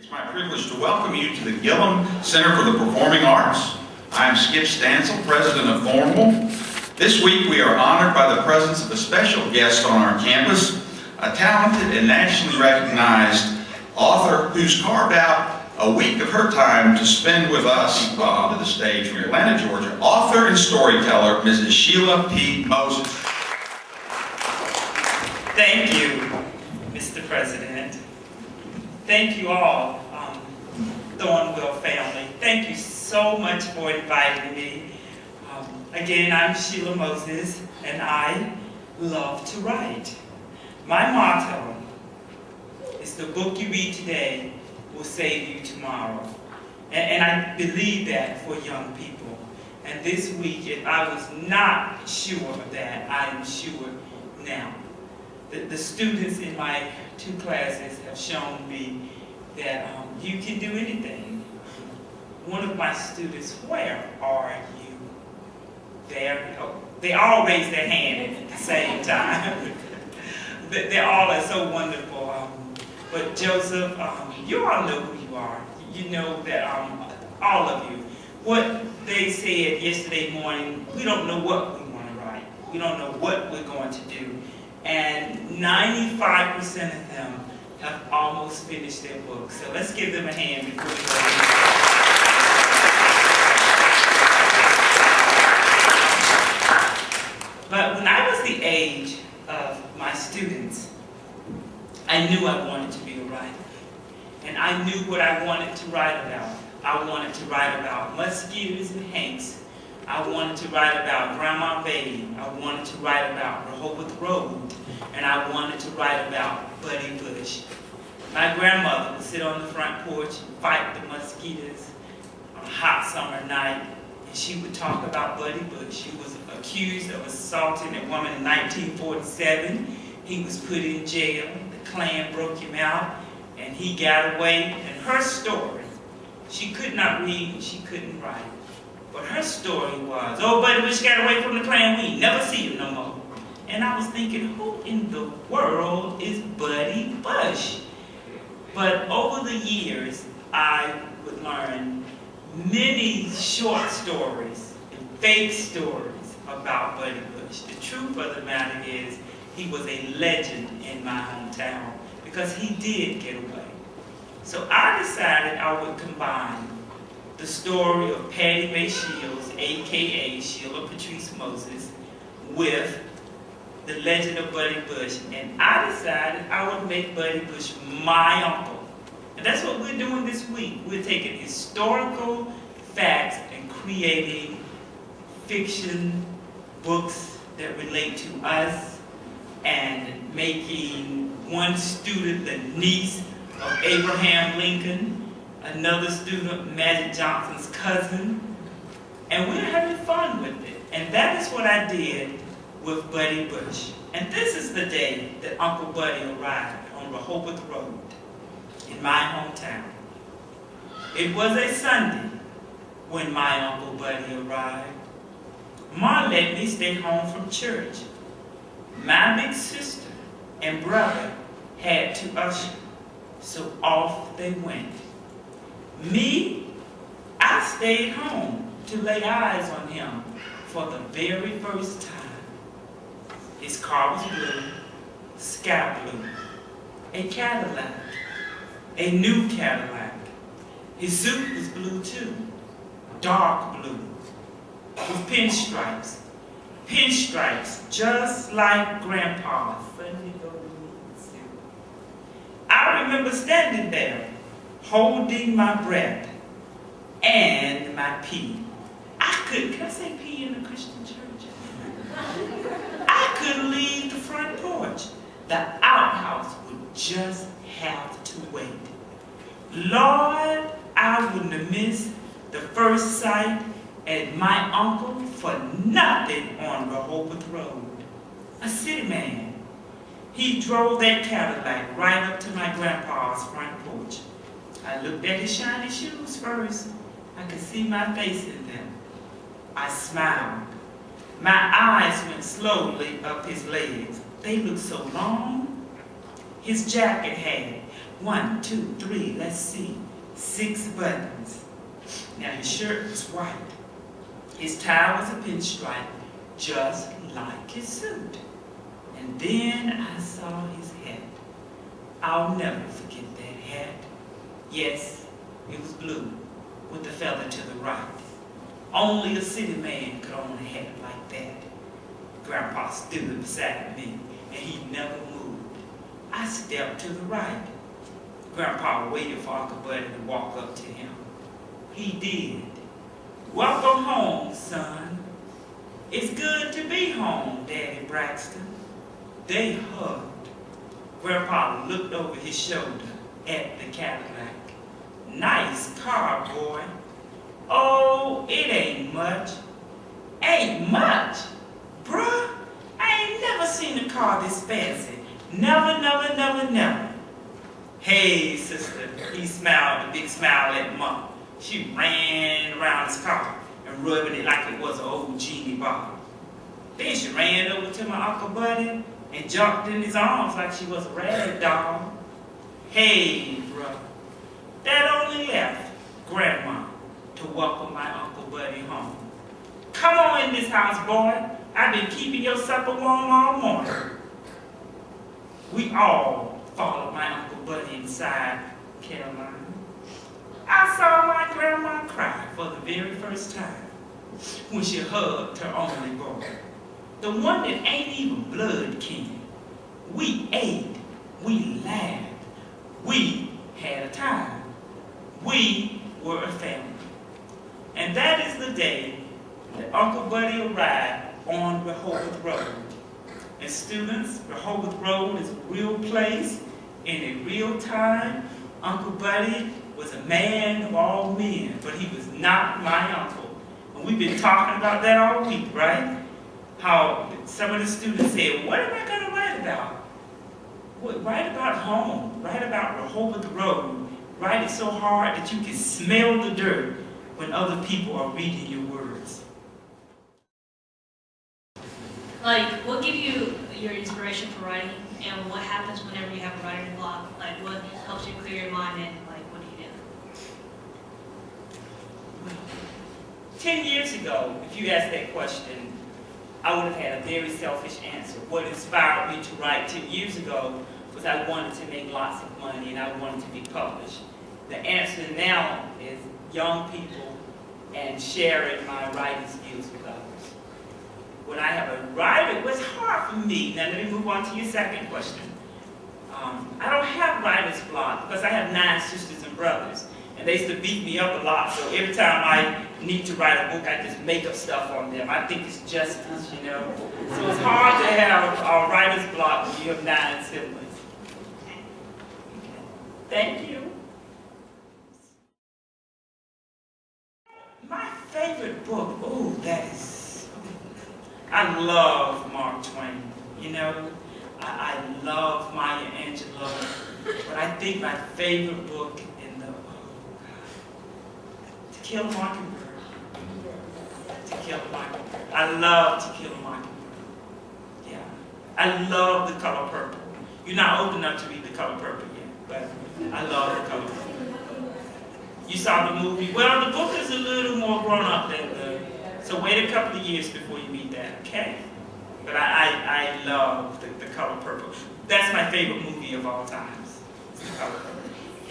It's my privilege to welcome you to the Gillum Center for the Performing Arts. I am Skip Stansel, president of Thornwell. This week we are honored by the presence of a special guest on our campus, a talented and nationally recognized author who's carved out a week of her time to spend with us. Welcome to the stage from Atlanta, Georgia, author and storyteller, Mrs. Shelia P. Moses. Thank you, Mr. President. Thank you all, Thornwell family. Thank you so much for inviting me. Again, I'm Shelia Moses, and I love to write. My motto is the book you read today will save you tomorrow. And I believe that for young people. And this week, if I was not sure of that, I am sure now. The students in my two classes have shown me that you can do anything. One of my students, where are you? There. Oh, they all raise their hand at the same time. They all are so wonderful. But Joseph, you all know who you are. You know that all of you. What they said yesterday morning, we don't know what we want to write. We don't know what we're going to do. And 95% of them have almost finished their book. So let's give them a hand before we go. But when I was the age of my students, I knew I wanted to be a writer. And I knew what I wanted to write about. I wanted to write about mosquitoes and Hanks. I wanted to write about Grandma Bay. I wanted to write about Rehoboth Road. And I wanted to write about Buddy Bush. My grandmother would sit on the front porch and fight the mosquitoes on a hot summer night. And she would talk about Buddy Bush. He was accused of assaulting a woman in 1947. He was put in jail. The Klan broke him out. And he got away. And her story, she could not read, she couldn't write. But her story was, oh, Buddy Bush got away from the Klan, we never see him no more. And I was thinking, who in the world is Buddy Bush? But over the years, I would learn many short stories and fake stories about Buddy Bush. The truth of the matter is, he was a legend in my hometown because he did get away. So I decided I would combine the story of Patty Mae Shields, a.k.a. Shelia Patrice Moses, with the legend of Buddy Bush. And I decided I would make Buddy Bush my uncle. And that's what we're doing this week. We're taking historical facts and creating fiction books that relate to us and making one student the niece of Abraham Lincoln, another student Magic Johnson's cousin, and we're having fun with it. And that is what I did with Buddy Bush. And this is the day that Uncle Buddy arrived on Rehoboth Road in my hometown. It was a Sunday when my Uncle Buddy arrived. Ma let me stay home from church. My big sister and brother had to usher, so off they went. Me, I stayed home to lay eyes on him for the very first time. His car was blue, sky blue, a Cadillac, a new Cadillac. His suit was blue too, dark blue, with pinstripes. Pinstripes, just like Grandpa's funny golden suit. I remember standing there, holding my breath and my pee. Can I say pee in a Christian church? I couldn't leave the front porch. The outhouse would just have to wait. Lord, I wouldn't have missed the first sight at my uncle for nothing on Rehoboth Road. A city man. He drove that Cadillac right up to my grandpa's front porch. I looked at his shiny shoes first. I could see my face in them. I smiled. My eyes went slowly up his legs. They looked so long. His jacket had 1, 2, 3, let's see, 6 buttons. Now his shirt was white. His tie was a pinstripe, just like his suit. And then I saw his hat. I'll never forget that hat. Yes, it was blue, with the feather to the right. Only a city man could own a hat like that. Grandpa stood beside me, and he never moved. I stepped to the right. Grandpa waited for Uncle Buddy to walk up to him. He did. Welcome home, son. It's good to be home, Daddy Braxton. They hugged. Grandpa looked over his shoulder at the Cadillac. Nice car, boy. Oh, it ain't much. Ain't much? Bruh, I ain't never seen a car this fancy. Never, never, never, never. Hey, sister, he smiled a big smile at Mom. She ran around his car and rubbing it like it was an old genie bottle. Then she ran over to my Uncle Buddy and jumped in his arms like she was a rag doll. Hey, brother, that only left Grandma to welcome my Uncle Buddy home. Come on in this house, boy. I've been keeping your supper warm all morning. We all followed my Uncle Buddy inside Carolina. I saw my grandma cry for the very first time when she hugged her only boy. The one that ain't even blood kin. We ate, we laughed, we had a time. We were a family. And that is the day that Uncle Buddy arrived on Rehoboth Road. And students, Rehoboth Road is a real place in a real time. Uncle Buddy was a man of all men, but he was not my uncle. And we've been talking about that all week, right? How some of the students said, what am I going to write about? Well, write about home, write about Rehoboth Road. Write it so hard that you can smell the dirt when other people are reading your words. Like, what gives you your inspiration for writing, and what happens whenever you have a writer's block? Like, what helps you clear your mind, and like, what do you do? 10 years ago, if you asked that question, I would have had a very selfish answer. What inspired me to write 10 years ago was I wanted to make lots of money and I wanted to be published. The answer now is young people and sharing my writing skills with others. When I have a writer, it was hard for me. Now let me move on to your second question. I don't have writer's block because I have 9 sisters and brothers. And they used to beat me up a lot. So every time I need to write a book, I just make up stuff on them. I think it's justice, you know. So it's hard to have a writer's block when you have 9 siblings. Thank you. My favorite book, I love Mark Twain, you know. I love Maya Angelou, but I think my favorite book in the, To Kill a Mockingbird. To Kill a Mockingbird. I love To Kill a Mockingbird. Yeah. I love The Color Purple. You're not old enough to read The Color Purple yet, but I love The Color Purple. You saw the movie. Well, the book is a little more grown up than so wait a couple of years before you read that, okay? But I love the Color Purple. That's my favorite movie of all times. The Color Purple.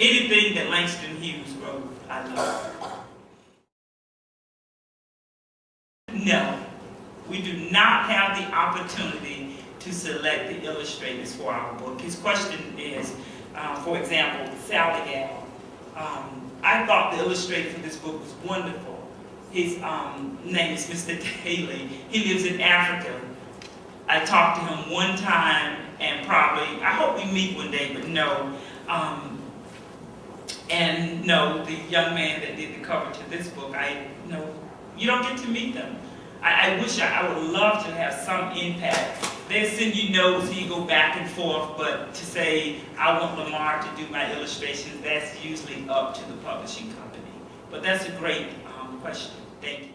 Anything that Langston Hughes wrote, I love. No, we do not have the opportunity to select the illustrators for our book. His question is, for example, Sally Gal. I thought the illustrator for this book was wonderful. His name is Mr. Daly. He lives in Africa. I talked to him one time, and probably, I hope we meet one day, but no. And no, the young man that did the cover to this book, you don't get to meet them. I wish I would love to have some impact. They send you notes and you go back and forth, but to say, I want Lamar to do my illustrations, that's usually up to the publishing company. But that's a great question. Thank you.